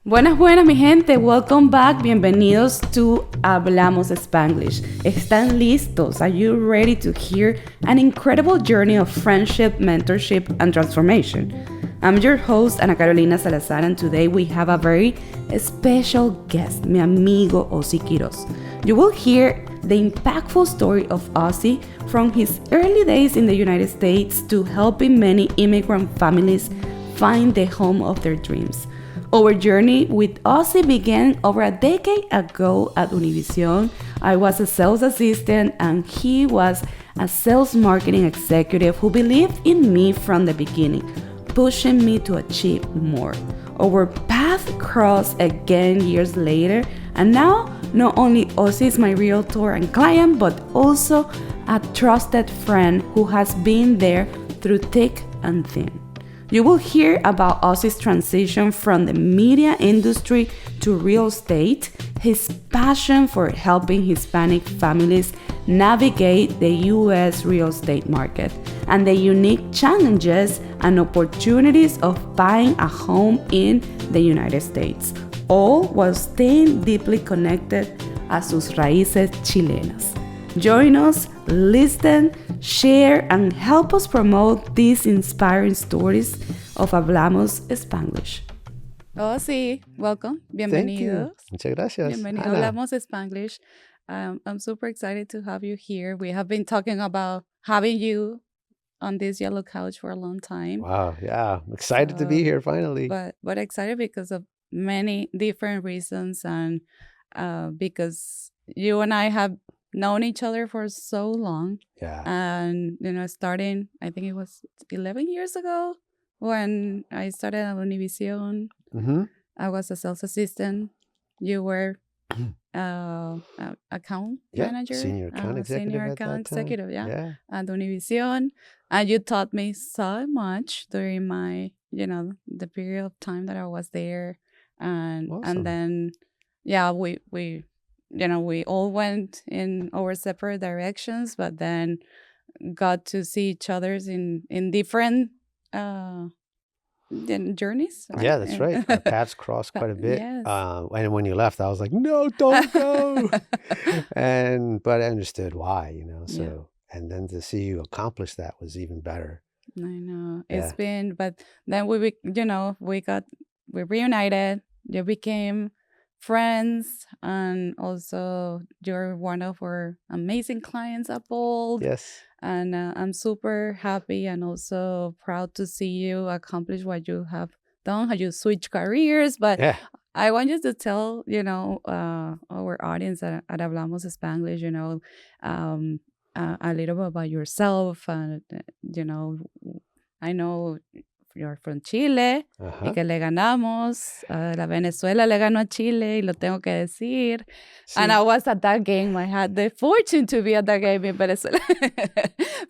Buenas, buenas, mi gente. Welcome back. Bienvenidos to Hablamos Spanglish. ¿Están listos? Are you ready to hear an incredible journey of friendship, mentorship, and transformation? I'm your host, Ana Carolina Salazar, and today we have a very special guest, mi amigo Ozzie Quiroz. You will hear the impactful story of Ozzie from his early days in the United States to helping many immigrant families find the home of their dreams. Our journey with Ozzie began over a decade ago at Univision. I was a sales assistant and he was a sales marketing executive who believed in me from the beginning, pushing me to achieve more. Our path crossed again years later, and now not only Ozzie is my realtor and client, but also a trusted friend who has been there through thick and thin. You will hear about Ozzie's transition from the media industry to real estate, his passion for helping Hispanic families navigate the U.S. real estate market, and the unique challenges and opportunities of buying a home in the United States, all while staying deeply connected a sus raíces chilenas. Join us, listen, share, and help us promote these inspiring stories of Hablamos Spanglish. Oh, sí, welcome. Bienvenidos. Muchas gracias. Bienvenido. Ana. Hablamos Spanglish. I'm super excited to have you here. We have been talking about having you on this yellow couch for a long time. Wow, yeah. I'm excited to be here finally. But excited because of many different reasons, and because you and I have known each other for so long. Yeah. And, starting, I think it was 11 years ago when I started at Univision. Mm-hmm. I was a sales assistant. You were account manager. Senior account executive. Senior at account that time. executive, yeah. At Univision. And you taught me so much during my, the period of time that I was there. And Awesome. and then, yeah, we all went in our separate directions, but then got to see each other's in different journeys. Right? Yeah, that's right. Our paths crossed quite a bit. Yes. And when you left, I was like, no, don't go. But I understood why, so, yeah. And then to see you accomplish that was even better. I know. Yeah. It's been, but then we reunited. You became friends, and also you're one of our amazing clients at Bold. Yes. And I'm super happy and also proud to see you accomplish what you have done, how you switch careers. But yeah. I want you to tell, our audience at Hablamos Spanglish, a little bit about yourself. And, I know you're from Chile, y que le ganamos, la Venezuela le ganó a Chile, y lo tengo que decir. Sí. And I was at that game. I had the fortune to be at that game in Venezuela.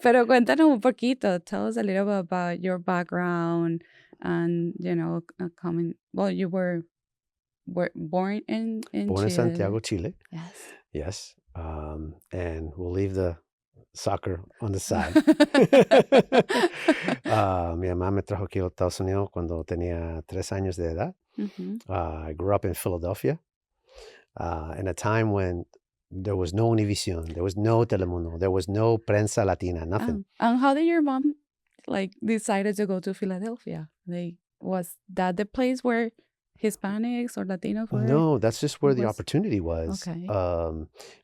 Pero cuéntanos un poquito. Tell us a little bit about your background and, coming. Well, you were born in Chile. Born in Santiago, Chile. Yes. Yes. And we'll leave the soccer on the side. Mi mamá me trajo aquí a Estados Unidos cuando tenía 3 años de edad. Mm-hmm. I grew up in Philadelphia in a time when there was no Univision, there was no Telemundo, there was no Prensa Latina, nothing. And how did your mom decided to go to Philadelphia? Was that the place where Hispanics or Latinos were? No, that's just where the opportunity was. Okay.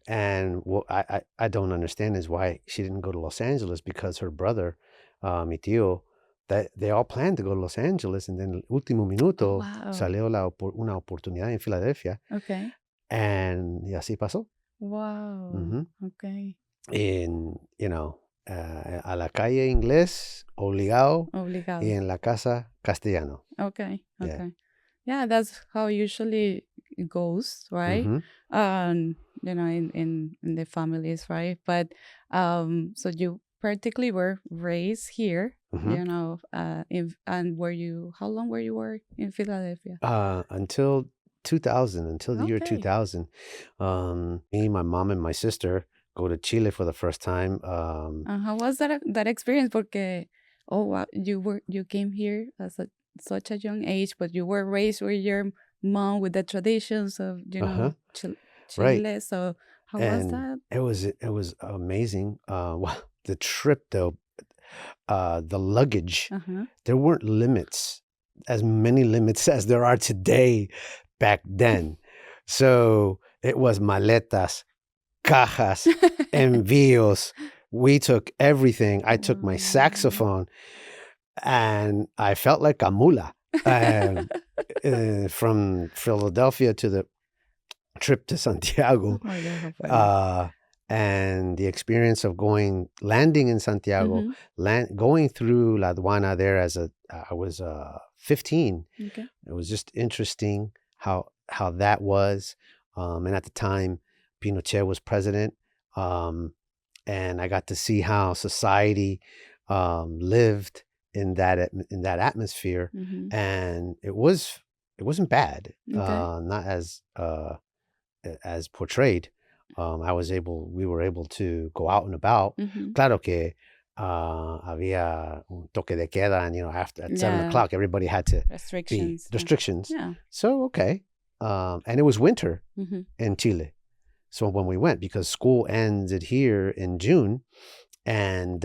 And what I don't understand is why she didn't go to Los Angeles, because her brother, mi tío, that they all planned to go to Los Angeles, and then último minuto salió una oportunidad en Filadelfia. Okay. And y así pasó. Wow. Mm-hmm. Okay. En, a la calle inglés, obligado. Y en la casa castellano. Okay. Yeah, that's how usually it goes, right? Mm-hmm. In the families, right? But so you practically were raised here, mm-hmm. How long were you in Philadelphia? Until 2000, until the year 2000. Me, my mom, and my sister go to Chile for the first time. And how was that experience? Porque you came here as such a young age, but you were raised with your mom with the traditions of, Uh-huh. Chile. Right. So how was And that? it was amazing. Well, the trip though, the luggage, Uh-huh. there weren't limits, as many limits as there are today back then. So it was maletas, cajas, envíos. We took everything. I took my Wow. saxophone, and I felt like a mula. From Philadelphia to the trip to Santiago, Oh my God, how funny. and the experience of landing in Santiago, going through La Aduana there I was 15. Okay. It was just interesting how that was. And at the time, Pinochet was president, and I got to see how society lived in that atmosphere, and it wasn't bad, Okay. not as portrayed. We were able to go out and about. Claro que había un toque de queda, and after at 7 o'clock, everybody had to be Restrictions. restrictions. Yeah. So okay, and it was winter in Chile. So when we went, because school ended here in June, and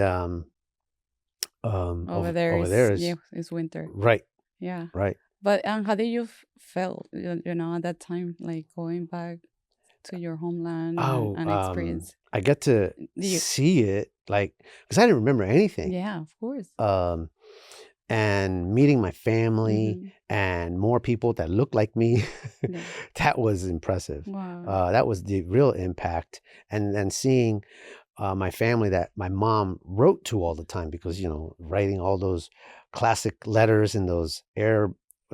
Over there is winter. right, Yeah. right. But how did you feel, at that time, like going back to your homeland Oh, and experience? I get to see it, like, because I didn't remember anything. Yeah, of course. And meeting my family and more people that looked like me, that was impressive. Wow. That was the real impact. And then seeing my family that my mom wrote to all the time, because, writing all those classic letters in those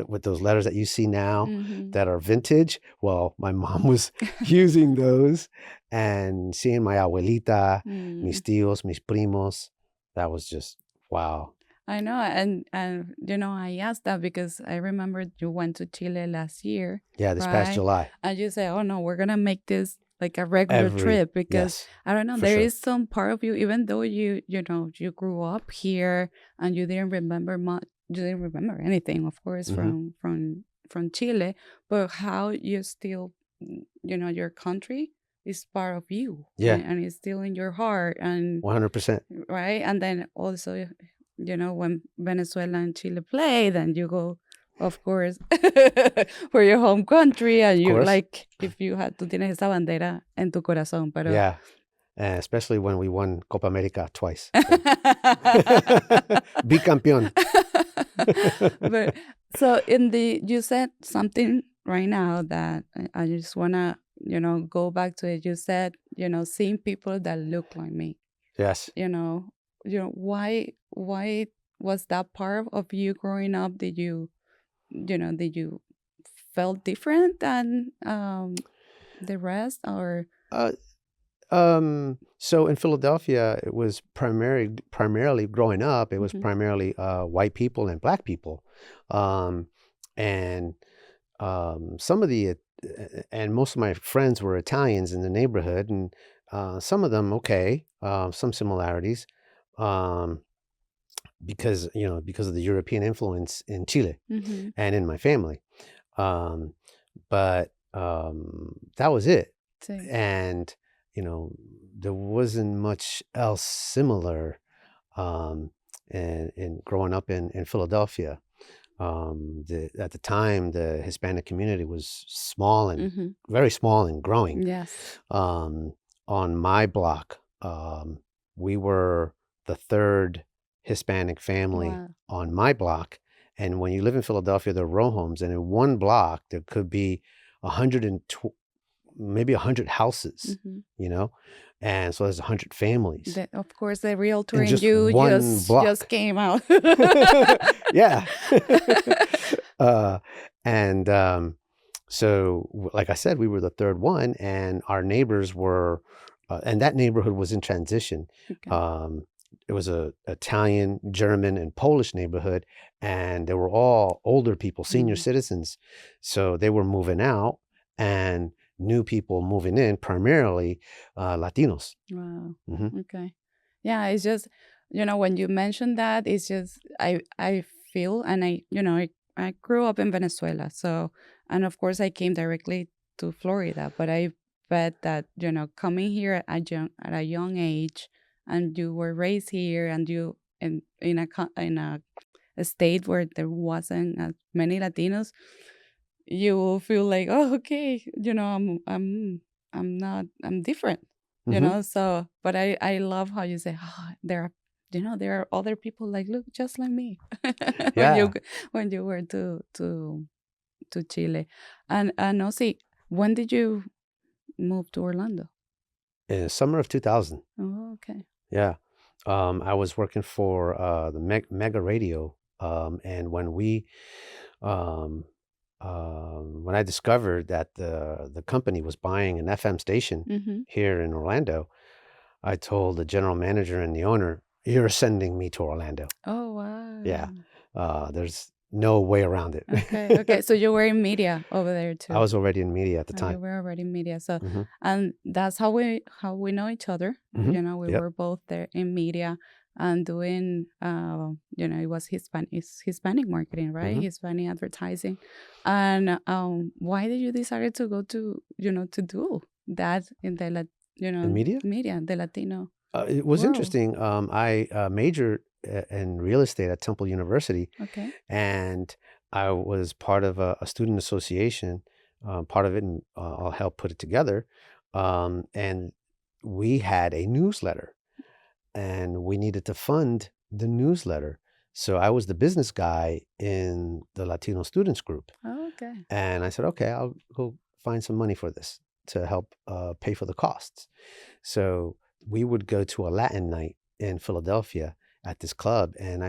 with those letters that you see now that are vintage. Well, my mom was using those, and seeing my abuelita, mis tíos, mis primos, that was just, wow. I know. And I asked that because I remember you went to Chile last year. Yeah, this past July. And you say, oh no, we're going to make this like a regular trip, because I don't know, there is some part of you, even though you grew up here and you didn't remember much, you didn't remember anything, of course, from Chile, but how you still, your country is part of you. Yeah. And it's still in your heart. And 100%. Right. And then also, when Venezuela and Chile play, then you go, of course, for your home country, and you like, if you had, tú tienes esa bandera en tu corazón, pero yeah, and especially when we won Copa America twice. Bicampeón. But so you said something right now that I just wanna go back to it. You said seeing people that look like me. Yes. Why was that part of you growing up? Did you felt different than the rest, or? So in Philadelphia, it was primarily growing up, it was primarily white people and black people, and some of the and most of my friends were Italians in the neighborhood, and some of them some similarities, because of the European influence in Chile and in my family, but that was it. And there wasn't much else similar in growing up in Philadelphia. At the time, the Hispanic community was small and very small and growing. Yes. On my block, we were the third Hispanic family on my block. And when you live in Philadelphia, there are row homes, and in one block there could be 120, maybe 100 houses, and so there's 100 families. Of course, the realtor in you just came out. Yeah. And so, like I said, we were the third one, and our neighbors were, and that neighborhood was in transition. Okay. It was a Italian, German, and Polish neighborhood, and they were all older people, senior citizens. So they were moving out, and new people moving in, primarily Latinos. Wow. Okay. Yeah, it's just, when you mentioned that, it's just, I feel, and I grew up in Venezuela. So, And of course, I came directly to Florida, but I bet that, coming here at a young age, and you were raised here, and you in a state where there wasn't as many Latinos, you will feel like, oh, okay, I'm different, Mm-hmm. So, but I love how you say, oh, there are other people like, look, just like me, when Yeah. when you were to Chile. And also, when did you move to Orlando? In the summer of 2000. Oh, okay. Yeah. I was working for the Mega Radio, and um, when I discovered that the company was buying an FM station Mm-hmm. here in Orlando, I told the general manager and the owner, "You're sending me to Orlando." Oh, wow. Yeah. There's no way around it. Okay, okay. So you were in media over there I too. was already in media at the Oh, you time. were already in media. So, Hmm. and that's how we know each other. Hmm. We Yep. were both there in media and doing, it was Hispanic marketing, right? Hmm. Hispanic advertising. And why did you decide to go to do that in the In media? media, the Latino It was world? interesting. I majored in real estate at Temple University, Okay. and I was part of a student association. Part of it, and I'll help put it together. And we had a newsletter, and we needed to fund the newsletter. So I was the business guy in the Latino students group. Oh, okay. And I said, okay, I'll go find some money for this to help pay for the costs. So we would go to a Latin night in Philadelphia at this club, and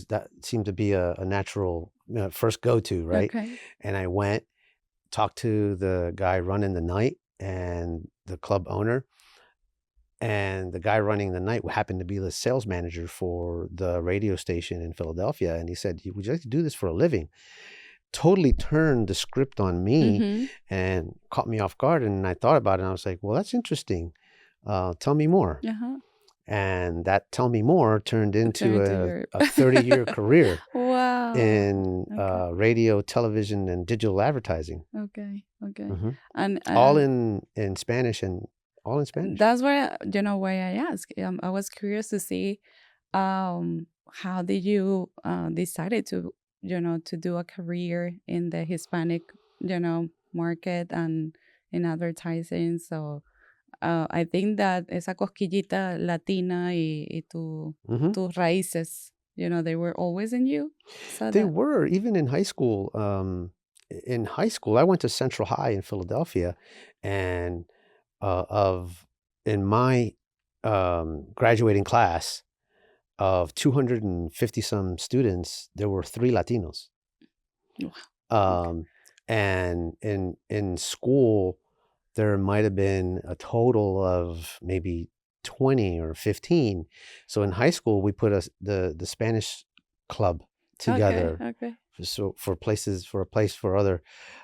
that seemed to be a natural first go-to, right? Okay. And I went, talked to the guy running the night and the club owner, and the guy running the night happened to be the sales manager for the radio station in Philadelphia. And he said, would you like to do this for a living? Totally turned the script on me Mm-hmm. and caught me off guard. And I thought about it, and I was like, well, that's interesting. Tell me more. Uh-huh. And that tell me more turned into Your a 30-year career wow. in Okay. radio, television, and digital advertising. Okay. Okay. Hmm. And All in Spanish, and all in Spanish. that's why why I asked. I was curious to see how did you decided to to do a career in the Hispanic market and in advertising. So I think that esa cosquillita latina y Hmm. tus raíces, they were always in you. So They that were, even in high school. In high school, I went to Central High in Philadelphia, and in my graduating class of 250 some students, there were 3 Latinos. wow. Um, and in school, there might have been a total of maybe 20 or 15. So in high school, we put the Spanish club together. Okay. So for a place for other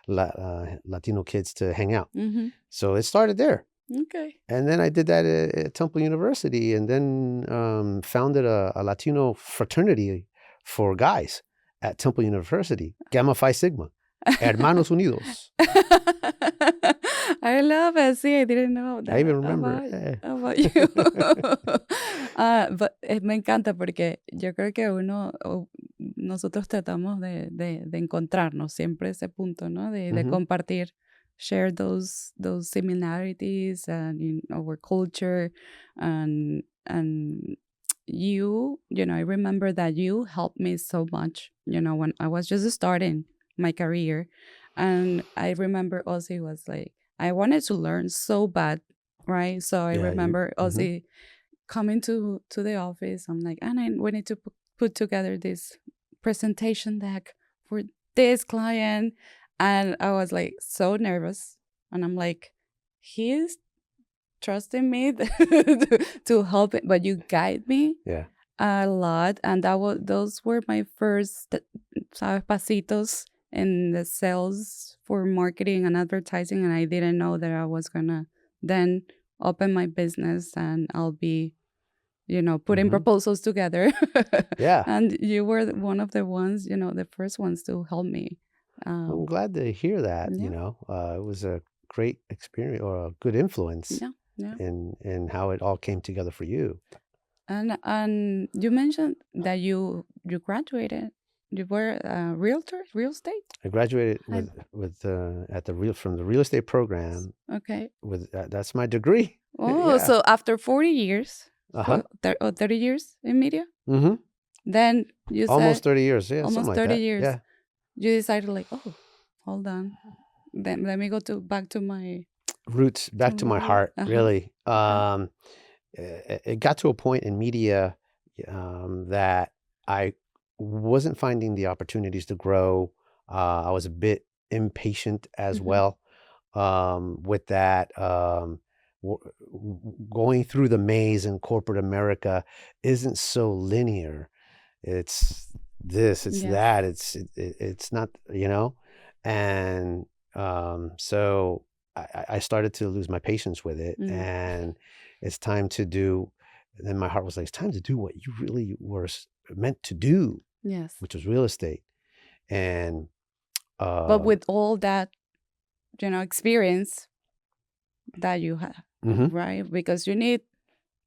Latino kids to hang out. Mm-hmm. So it started there. Okay. And then I did that at Temple University, and then founded a Latino fraternity for guys at Temple University, Gamma Phi Sigma, Hermanos Unidos. I love it. See, I didn't know that I even remember. about you. But me encanta porque yo creo que nosotros tratamos de encontrarnos siempre ese punto, ¿no? De compartir, share those similarities and in our culture, and I remember that you helped me so much, when I was just starting my career. And I remember Ozzie was like, I wanted to learn so bad, right? So I remember Ozzie coming to the office. I'm like, and we need to put together this presentation deck for this client. And I was like so nervous. And I'm like, he's trusting me to help it, but you guide me a lot. And those were my first pasitos in the sales for marketing and advertising, and I didn't know that I was gonna then open my business and I'll be putting proposals together. Yeah. And you were one of the ones, the first ones to help me I'm glad to hear that. Yeah. It was a great experience or a good influence Yeah. Yeah. in how it all came together for you. And you mentioned that you graduated. You were a realtor, real estate. I graduated I, from the real estate program okay. with that's my degree. Oh, Yeah. so after 40 years, Uh-huh. 30 years in media, Mm-hmm. then you Almost said 30 years. Yeah, something almost like 30 that. years. Yeah. You decided like, oh, hold on. Then let me go back to my Roots back to my heart, really. Okay. It got to a point in media that I wasn't finding the opportunities to grow. I was a bit impatient as well with that. Going through the maze in corporate America isn't so linear. It's this, it's Yes. that, it's not, and so I started to lose my patience with it, and it's time to do. And then my heart was like, it's time to do what you really were meant to do, Yes. which was real estate. And but with all that, experience that you have, right? Because you need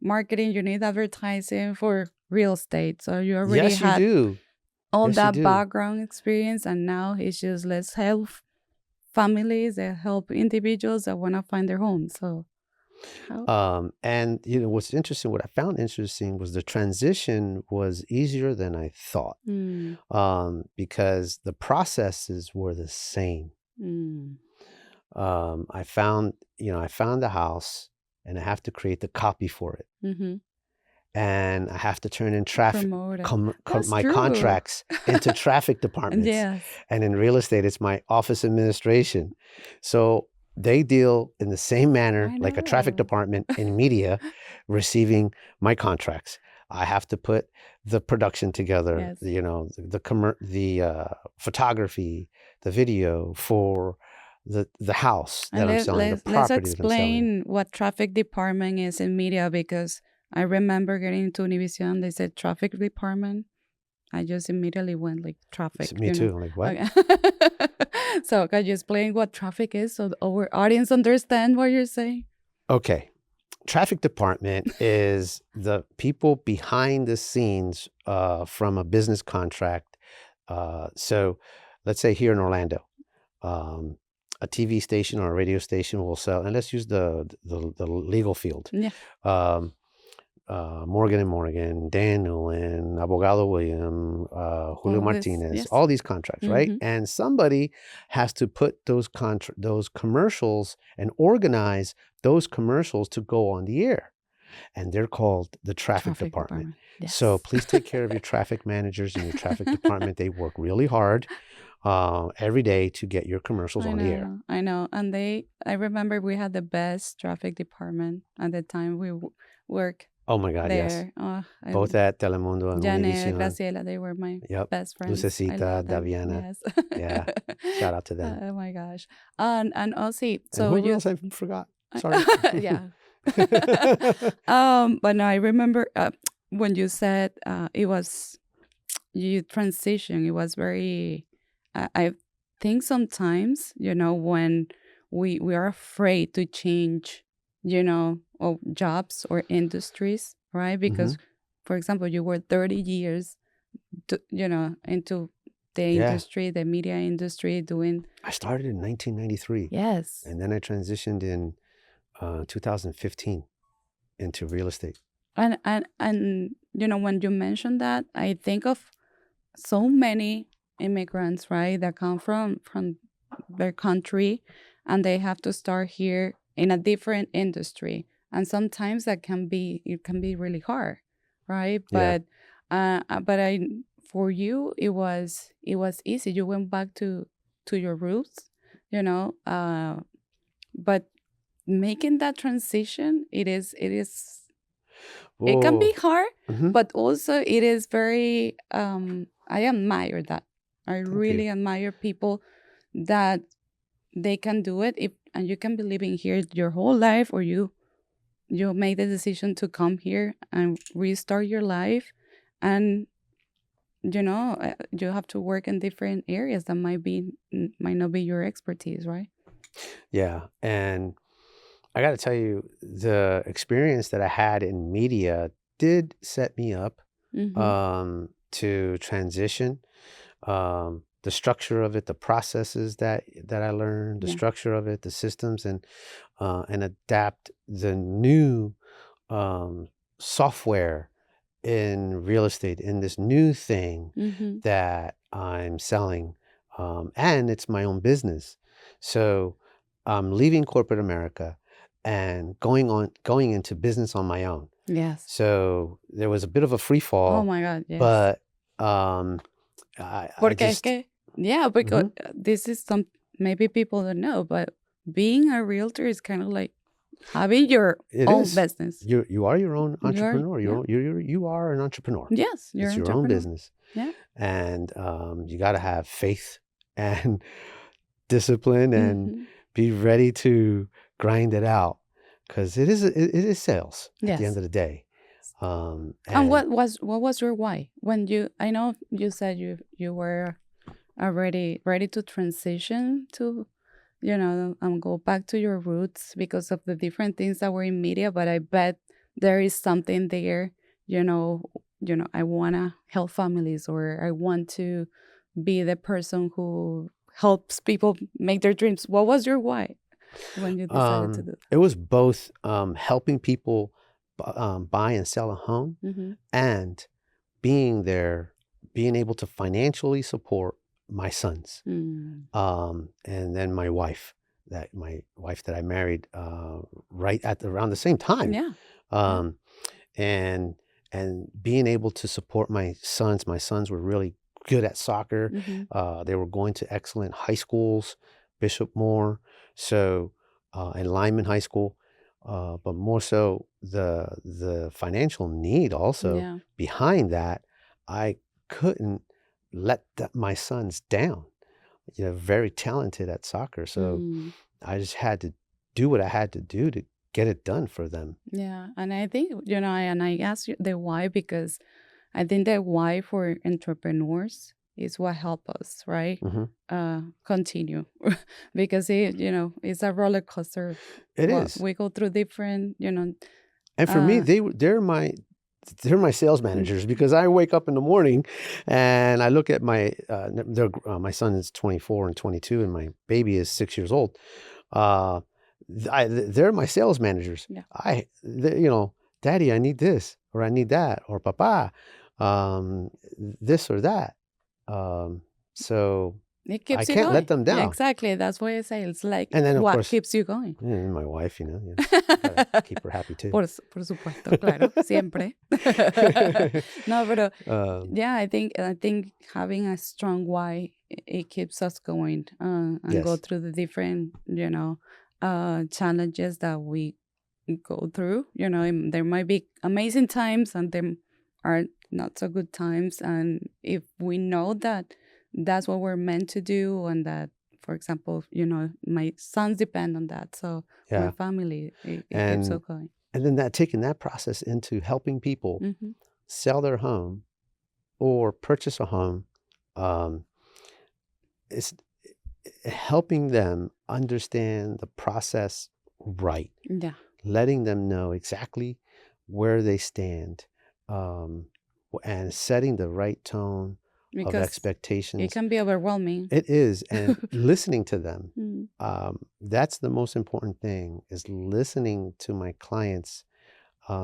marketing, you need advertising for real estate. So you already yes, had you do. all Yes, that background experience, and now it's just let's help families and help individuals that want to find their home. So and what's interesting, what I found interesting was the transition was easier than I thought. Because the processes were the same. I found the house, and I have to create the copy for it. And I have to turn in my contracts into traffic departments. Yes. And in real estate, it's my office administration. So they deal in the same manner like a traffic department in media, receiving my contracts. I have to put the production together, the photography, the video for the house that I'm selling, the property that I'm selling. Let's explain what traffic department is in media, because I remember getting into Univision, they said traffic department. I just immediately went like traffic. Me too. Like what? Okay. So can you explain what traffic is so our audience understand what you're saying? Okay. Traffic department is the people behind the scenes from a business contract. So let's say here in Orlando, a TV station or a radio station will sell, and let's use the legal field. Yeah. Morgan & Morgan, Dan Newland, Abogado William, Julio Martinez, yes. all these contracts, right? And somebody has to put those commercials and organize those commercials to go on the air. And they're called the traffic department. Yes. So please take care of your traffic managers and your traffic department. They work really hard every day to get your commercials on the air. I know. And I remember we had the best traffic department at the time we worked. Oh my God, there. yes. Both at Telemundo and Janet, Graciela, they were my best friends. Lucecita, Daviana. Yes. Yeah. Shout out to them. Oh my gosh. And Ozzie, so and who else I forgot? Sorry. Yeah. But no, I remember when you said it was you transition. It was very. I think sometimes when we are afraid to change, or jobs or industries, right? Because, for example, you were 30 years, into the industry, the media industry, doing. I started in 1993. Yes. And then I transitioned in 2015 into real estate. And when you mentioned that, I think of so many immigrants, right, that come from their country, and they have to start here in a different industry. And sometimes it can be really hard, right? But for you it was easy. You went back to your roots, but making that transition, it can be hard, but also it is very I admire that. I really admire people that they can do it, and you can be living here your whole life, or you make the decision to come here and restart your life, and you have to work in different areas that might not be your expertise, right? Yeah. And I got to tell you, the experience that I had in media did set me up Mm-hmm. to transition. The structure of it, the processes that I learned, the Yeah. structure of it, the systems, and adapt the new um, software in real estate, in this new thing Mm-hmm. that I'm selling, and it's my own business. So I'm leaving corporate America and going into business on my own. Yes. So there was a bit of a free Oh fall, my God, yes. but I Porque es just que, yeah, because mhm. this is some, maybe people don't know, but being a realtor is kind of like having your It own is. business. You are your own You're, entrepreneur. yeah, You are an entrepreneur. yes, you're It's an your own entrepreneur. business, Yeah. and you got to have faith and discipline and Mm-hmm. be ready to grind it out because it is sales at the end Yes. of the day. And And what was your why when you? I know you said you were already ready to transition to, go back to your roots because of the different things that were in media. But I bet there is something there. You know, I wanna help families, or I want to be the person who helps people make their dreams. What was your why when you decided to do it was both helping people buy and sell a home that? Mm-hmm. and being there, being able to financially support my sons. Mm. And then my wife that I married right at around the same time. Yeah. Yeah. Um, and being able to support my sons. My sons were really good at soccer. Mm-hmm. They were going to excellent high schools, Bishop Moore, so and Lyman High School. But more so the financial need also Yeah. behind that, I couldn't let my sons down. Very talented at soccer, so Mm. I just had to do what I had to do to get it done for them. Yeah. And I think, and I asked you the why because I think the why for entrepreneurs is what help us, right? Hmm. Continue because it's a roller coaster. It What is. we go through different, And for me, uh, they're my sales managers because I wake up in the morning and I look at my son is 24 and 22 and my baby is 6 years old. Uh, they're my sales managers. yeah, Daddy, I need this or I need that or Papa, um, this or that. So it I keeps you can't let going. them Yeah, down. exactly. That's why I say it's like And then of what course, keeps you going. my wife, gotta keep her happy too. Por supuesto, claro, siempre. No, pero Um, yeah, I think having a strong why it keeps us going and go yes. through the different challenges that we go through. And there might be amazing times and there are not so good times, and if we know that that's what we're meant to do, and that, for example, my sons depend on that, so my Yeah. family, it keeps And on going. and then taking that process into helping people Hmm. sell their home or purchase a home, um, is helping them understand the process right, Yeah, letting them know exactly where they stand, um, and setting the right tone of because it expectations. can be overwhelming. It is, and listening to them. Mm. That's the most important thing, is listening to my clients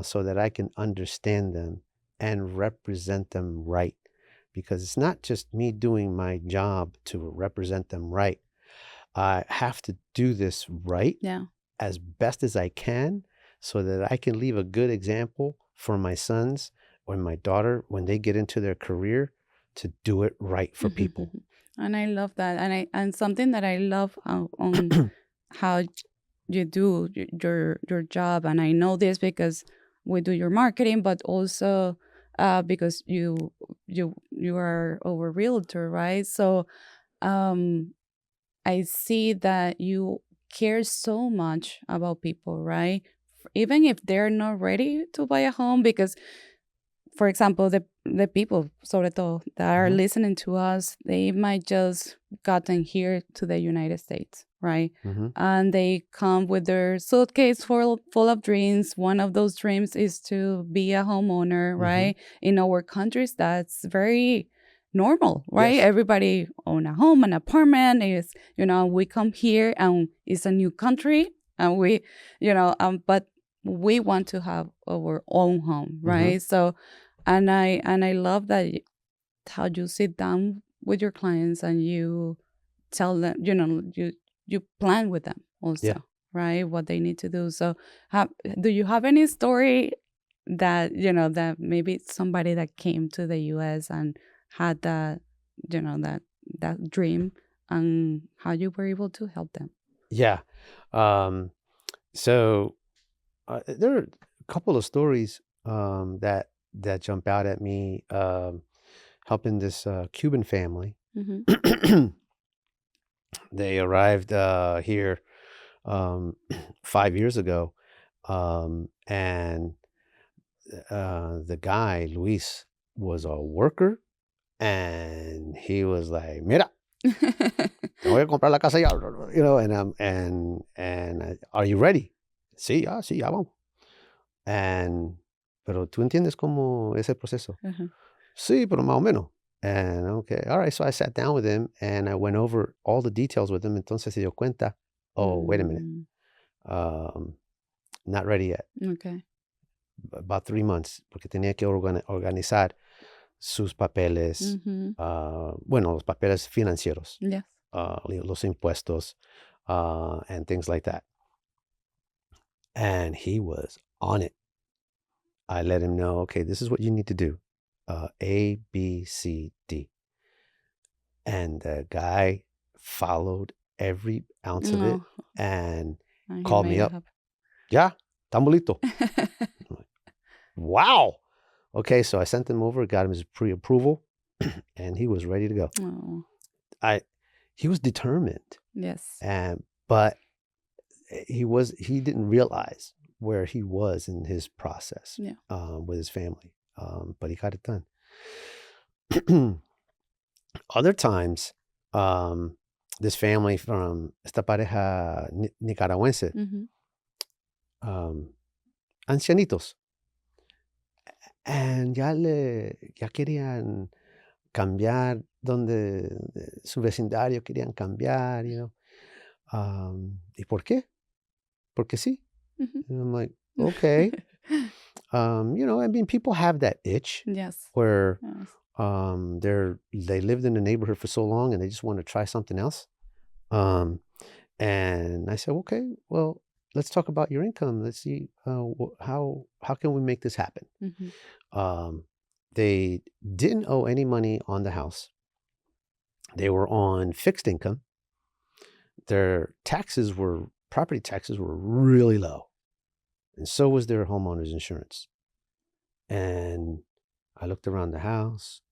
so that I can understand them and represent them right. Because it's not just me doing my job to represent them right. I have to do this right Yeah. as best as I can so that I can leave a good example for my sons or my daughter when they get into their career to do it right for people. And I love that, and something that I love on how you do your job, and I know this because we do your marketing, but also because you are our realtor, right? So um, I see that you care so much about people, right? Even if they're not ready to buy a home, because for example, the people, sobre todo, that are listening to us, they might just gotten here to the United States, right? And they come with their suitcase full of dreams. One of those dreams is to be a homeowner, right? In our countries, that's very normal, right? Yes. Everybody own a home, an apartment. Is, we come here and it's a new country, and we, but we want to have our own home, right? So, and I love that how you sit down with your clients and you tell them, you plan with them also, Yeah. right? What they need to do. So, do you have any story that that maybe somebody that came to the U.S. and had that, that dream, and how you were able to help them? Yeah. So there are a couple of stories that jump out at me. Helping this Cuban family. They arrived here 5 years ago, and the guy Luis was a worker, and he was like, "Mira, te voy a comprar la casa ya," and are you ready? Sí, sí, ya vamos. Pero tú entiendes cómo es el proceso. Sí, pero más o menos. And okay, all right. So I sat down with him and I went over all the details with him. Entonces se dio cuenta, oh, wait a minute. Not ready yet. Okay. About 3 months, porque tenía que organizar sus papeles, bueno, los papeles financieros, Yes. los impuestos, and things like that. And he was on it. I let him know, okay, this is what you need to do. A, B, C, D. And the guy followed every ounce of it and called me up. Yeah, tambulito. Wow. Okay, so I sent him over, got him his pre-approval, and he was ready to go. He was determined. Yes. But he didn't realize where he was in his process with his family. But he got it done. Other times, this family from esta pareja nicaragüense, ancianitos, and ya querían cambiar donde su vecindario querían cambiar, ¿y por qué? Porque sí. And I'm like, okay. I mean, people have that itch. Yes. Where they lived in the neighborhood for so long and they just want to try something else. And I said, okay, well, let's talk about your income. Let's see how can we make this happen. They didn't owe any money on the house. They were on fixed income. Their property taxes were really low. And so was their homeowner's insurance. And I looked around the house,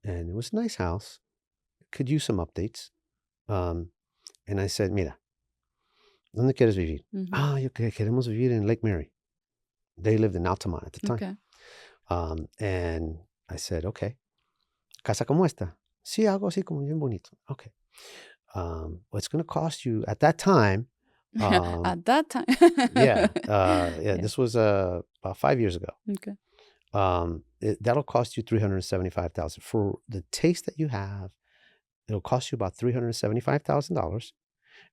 and it was a nice house. Could use some updates. And I said, mira, ¿dónde quieres vivir? Queremos vivir en Lake Mary. They lived in Altamont at the time. Okay. And I said, okay. ¿Casa como esta? Sí, algo así como bien bonito. Okay. What's going to cost you at that time? At that time. Yeah. This was about 5 years ago. Okay. That'll cost you $375,000 for the taste that you have. It'll cost you about $375,000,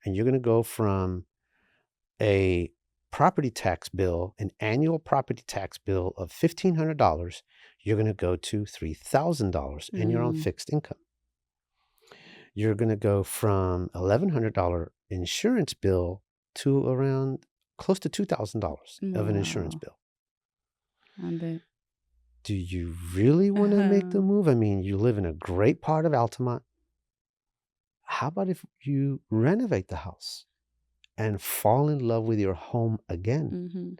and you're going to go from a property tax bill, an annual property tax bill of $1,500. You're going to go to $3,000, and you're on fixed income. You're going to go from $1,100 insurance bill to around close to $2,000 of an insurance bill. Do you really want to make the move? I mean, you live in a great part of Altamont. How about if you renovate the house and fall in love with your home again?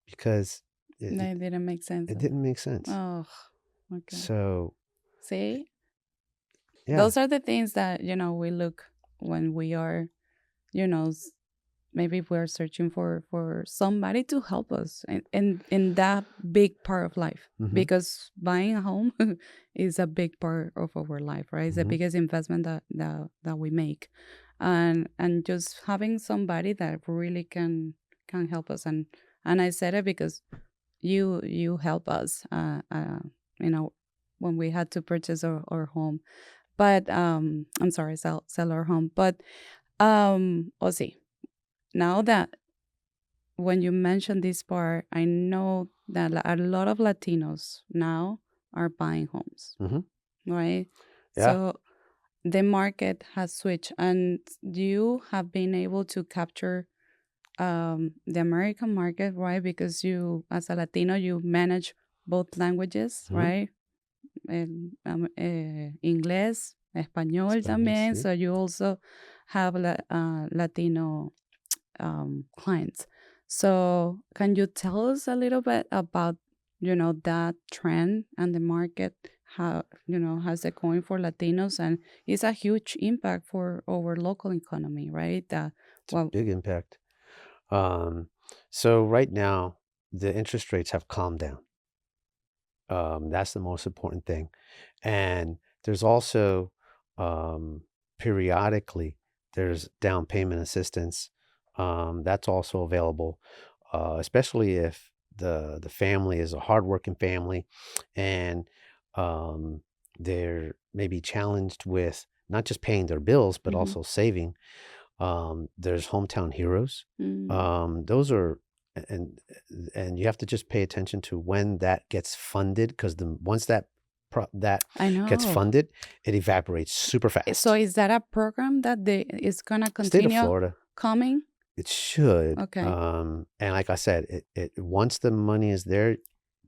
Because it didn't make sense. It didn't make sense. Oh, okay. So, see, those are the things that we look when we are, maybe we're searching for somebody to help us in that big part of life, Mm-hmm. because buying a home is a big part of our life, right? It's the Mm-hmm. biggest investment that we make, and just having somebody that really can help us. And I said it because you help us, you know, when we had to purchase our home. But I'm sorry, sell our home. But Ozzy, now that when you mentioned this part, I know that a lot of Latinos now are buying homes, Mm-hmm. right? Yeah. So the market has switched, and you have been able to capture the American market, right? Because you, as a Latino, you manage both languages, Mm-hmm. right? Inglés, español Spanish, también. sí. So you also have Latino clients. So can you tell us a little bit about, that trend and the market? How, how's it going for Latinos? And it's a huge impact for our local economy, right? It's a Well, big impact. Um, so right now, the interest rates have calmed down. That's the most important thing. And there's also periodically there's down payment assistance. That's also available, especially if the family is a hardworking family, and um, they're maybe challenged with not just paying their bills but mhm, also saving. There's hometown heroes. mm, Those are and and you have to just pay attention to when that gets funded, because the once that I gets know. funded, it evaporates super So fast. is that a program that is gonna State of continue Florida, coming? it should. Okay. And like I said, it once the money is there,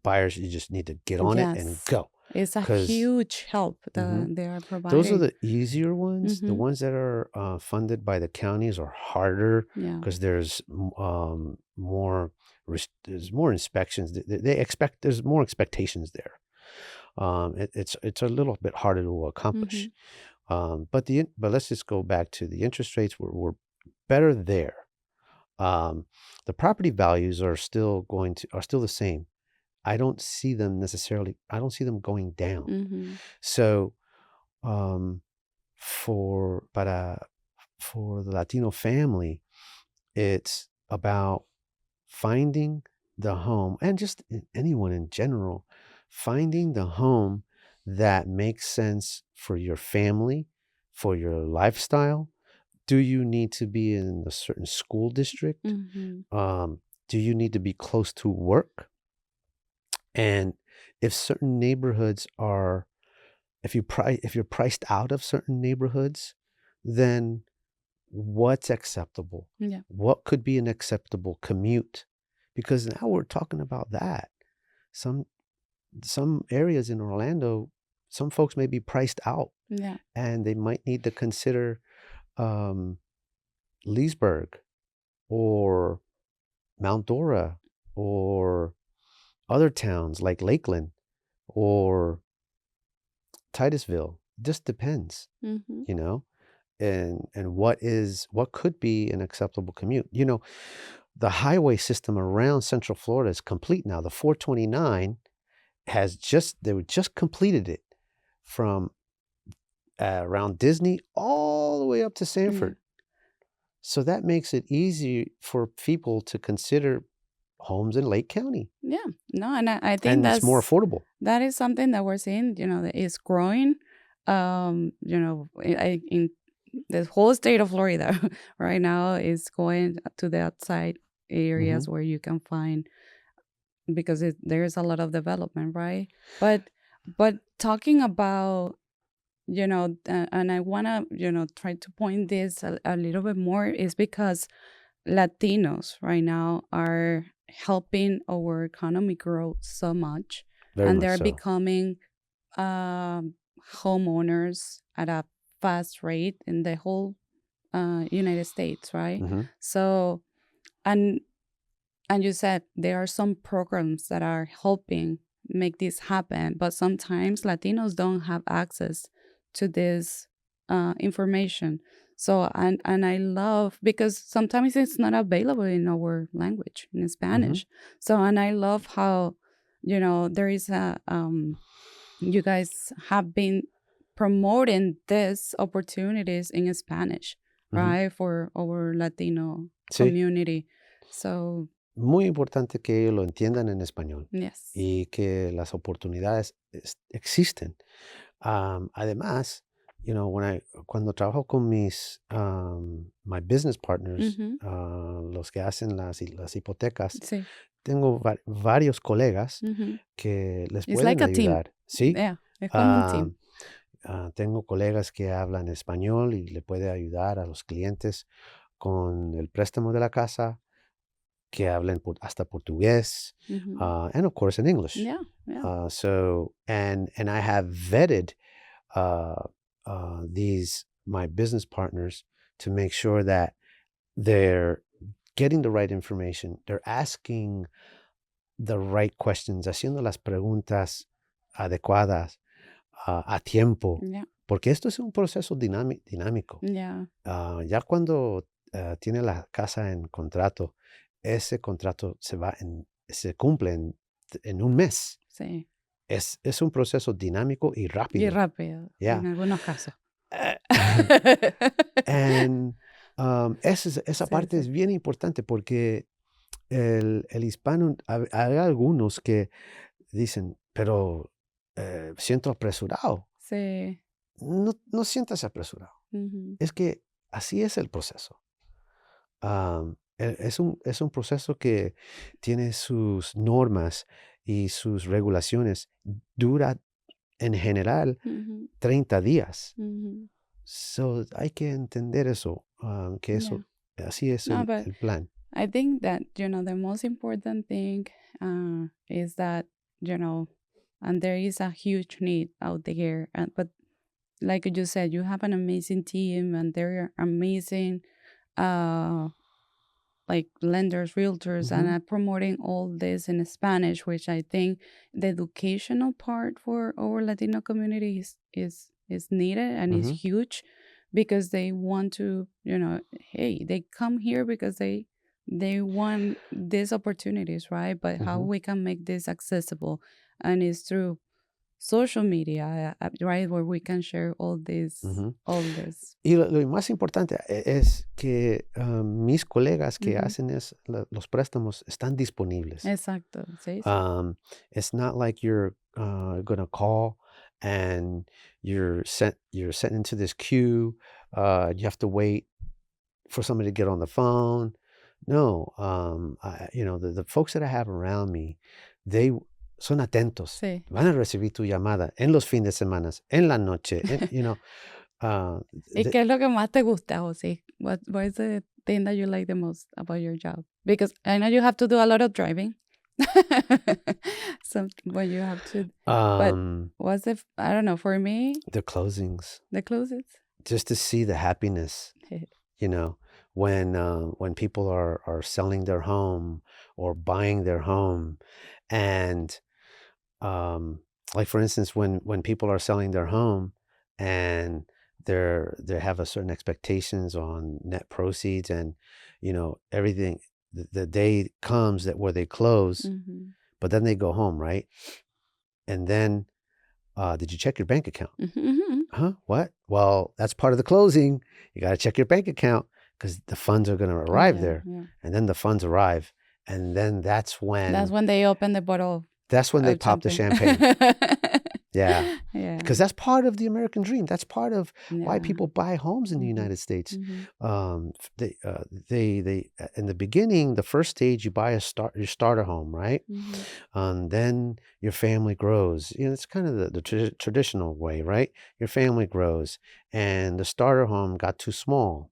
buyers, you just need to get on it and Yes. go, It's a because huge help mhm, that they are those are providing. the easier ones. The Mm-hmm. ones that are funded by the counties are harder, Yeah. because more there's more inspections. They expect there's more expectations there. It's a little bit harder to Mm-hmm. accomplish. But let's just go back to the interest rates were better there. Um, the property values are still the same. I don't see them going down. Mm-hmm. So um, for para for the Latino family, it's about finding the home, and just anyone in general, finding the home that makes sense for your family, for your lifestyle. Do you need to be in a certain school district? Mm-hmm. Do you need to be close to work? And if certain neighborhoods are, if you're priced out of certain neighborhoods, then what's acceptable? Yeah. What could be an acceptable commute? Because now we're talking about that. Some some areas in Orlando, some folks may be priced out, Yeah. and they might need to consider um, Leesburg or Mount Dora or other towns like Lakeland or Titusville. Just depends, Mm-hmm. you know, and what could be an acceptable commute. The highway system around Central Florida is complete now. The 429 they were just completed it from around Disney all the way up to Yeah. Sanford. So that makes it easy for people to consider homes in Lake County, Yeah. No, and I think and it's more affordable. that is something that we're seeing, that is growing. In the whole state of Florida right now is going to the outside Hmm. areas where you can find, because there's a lot of development, right? But talking about, and I want to, try to point this a little bit more, is because Latinos right now are helping our economy grow so much, Very and much they're so. becoming homeowners at a fast rate in the whole United States, right? Hmm. So, and and you said there are some programs that are helping make this happen, but sometimes Latinos don't have access to this information. So and I love, because sometimes it's not available in our language, in Spanish. So and I love how, there is a you guys have been promoting these opportunities in Spanish, right, for our Latino Sí, community. So muy importante que ellos lo entiendan en español yes. y que las oportunidades existen. Además, cuando trabajo con my business partners, los que hacen las hipotecas, Sí. tengo varios colegas que les It's pueden like a team. ayudar, ¿sí? Yeah, es como un team. Tengo colegas que hablan español y le puede ayudar a los clientes con el préstamo de la casa, que hablen hasta portugués, and of course in English. Yeah, yeah. And I have vetted my business partners to make sure that they're getting the right information, they're asking the right questions, haciendo las preguntas adecuadas a tiempo, Yeah. porque esto es un proceso dinámico. Yeah. Ya cuando tiene la casa en contrato, ese contrato se cumple en un mes. Sí. Es un proceso dinámico y rápido. Y rápido, Yeah. en algunos casos. And esa Sí, parte sí. es bien importante porque el hispano, hay algunos que dicen, pero siento apresurado. Sí. No sientas apresurado. Es que así es el proceso. Es un proceso que tiene sus normas y sus regulaciones. Dura en general 30 días. So hay que entender eso, que eso, así es No, but el plan. I think that, the most important thing is that, and there is a huge need out there. But like you said, you have an amazing team and they're amazing like lenders, realtors, and are promoting all this in Spanish, which I think the educational part for our Latino community is needed and is huge, because they want to, hey, they come here because they want these opportunities, right? But how we can make this accessible, and it's through social media, right, where we can share all this. Y lo más importante es que mis colegas que hacen los préstamos están disponibles. Exacto, sí. It's not like you're gonna call and you're sent into this queue. You have to wait for somebody to get on the phone. No, the folks that I have around me, they son atentos. Sí. Van a recibir tu llamada en los fines de semana, en la noche, ¿Y qué es lo que más te gusta, José? What is the thing that you like the most about your job? Because I know you have to do a lot of driving. So when you have to, but what's I don't know, for me, the closings. The closings. Just to see the happiness, when people are selling their home or buying their home, and like for instance, when people are selling their home and they have a certain expectations on net proceeds, and everything, the day comes where they close, but then they go home, right? And then did you check your bank account? Huh? What? Well, that's part of the closing. You got to check your bank account because the funds are going to arrive there. Yeah. And then the funds arrive. And then that's when they open the bottle. That's when they pop the champagne. Yeah. Because that's part of the American dream. That's part of why people buy homes in the United States. They in the beginning, the first stage, you buy your starter home, right? And then your family grows. It's kind of the traditional way, right? Your family grows, and the starter home got too small.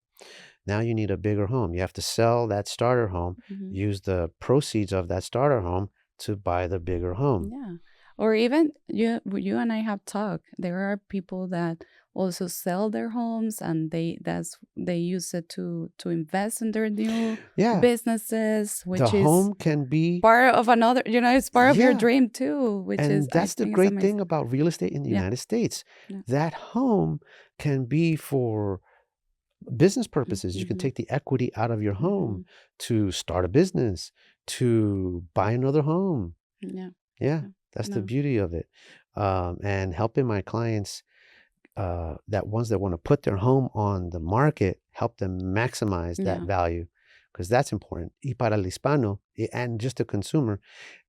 Now you need a bigger home. You have to sell that starter home, use the proceeds of that starter home to buy the bigger home. Yeah. Or even you and I have talked. There are people that also sell their homes, and they use it to invest in their new businesses, which the is home can be part of another. It's part of your dream too. That's the great thing about real estate in the United States. That home can be for business purposes. You can take the equity out of your home to start a business, to buy another home. Yeah, that's the beauty of it. And helping my clients, that ones that want to put their home on the market, help them maximize that value, because that's important. Y para el hispano, and just the consumer,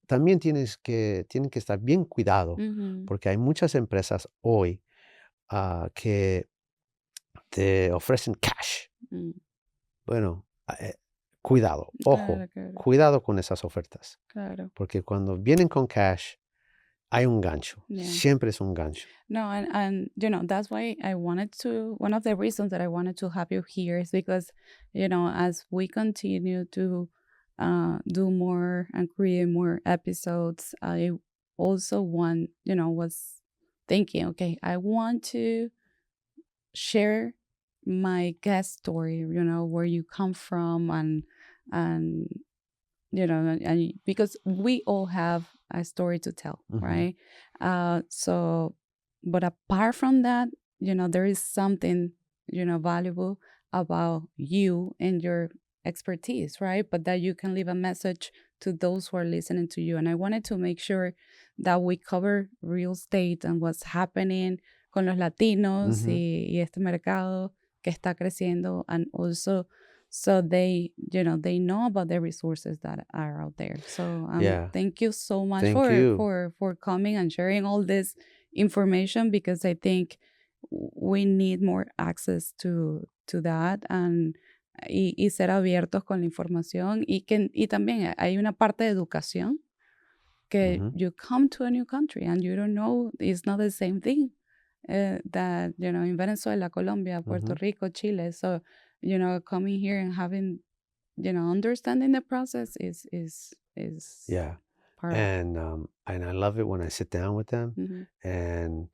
también tienen que estar bien cuidado, porque hay muchas empresas hoy que te ofrecen cash. Bueno, cuidado, ojo, cuidado con esas ofertas. Porque cuando vienen con cash, hay un gancho. Siempre es un gancho. No, and that's why one of the reasons that I wanted to have you here is because, as we continue to do more and create more episodes, I also was thinking, okay, I want to share my guest story, where you come from, and and because we all have a story to tell, right? But apart from that, there is something, valuable about you and your expertise, right? But that you can leave a message to those who are listening to you. And I wanted to make sure that we cover real estate and what's happening con los latinos y este mercado que está creciendo, and also so they know about the resources that are out there. So thank you so much for coming and sharing all this information, because I think we need more access to that, y ser abiertos con la información, y también hay una parte de educación que you come to a new country and you don't know, it's not the same thing that in Venezuela, Colombia, Puerto Rico, Chile. So coming here and having understanding the process is part and I love it when I sit down with them and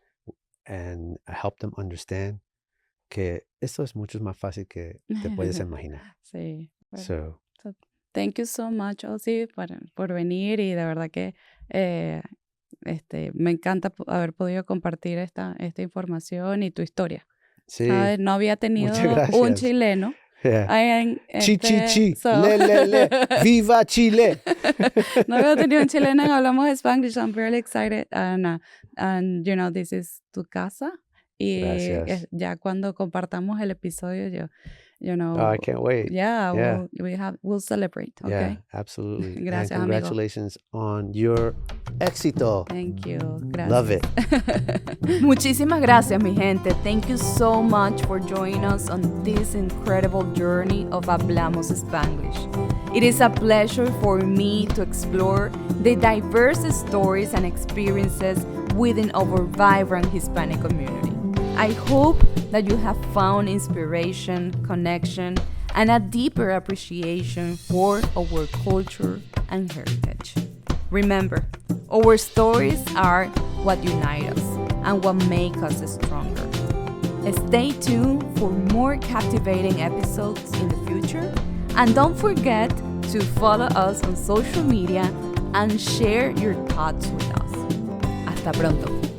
I help them understand que esto es mucho más fácil que te puedes imaginar. Sí. So thank you so much, Ozzie, por venir, y de verdad que me encanta haber podido compartir esta información y tu historia. Sí. ¿Sabes? No había tenido un chileno. Chi, le, viva Chile. No había tenido un chileno en Hablamos Spanglish. I'm very excited, and this is tu casa. Y ya cuando compartamos el episodio, I can't wait. Yeah. We'll celebrate. Okay. Yeah, absolutely. Gracias, and congratulations on your éxito. Thank you. Gracias. Love it. Muchísimas gracias, mi gente. Thank you so much for joining us on this incredible journey of Hablamos Spanglish. It is a pleasure for me to explore the diverse stories and experiences within our vibrant Hispanic community. I hope that you have found inspiration, connection, and a deeper appreciation for our culture and heritage. Remember, our stories are what unite us and what make us stronger. Stay tuned for more captivating episodes in the future, and don't forget to follow us on social media and share your thoughts with us. Hasta pronto.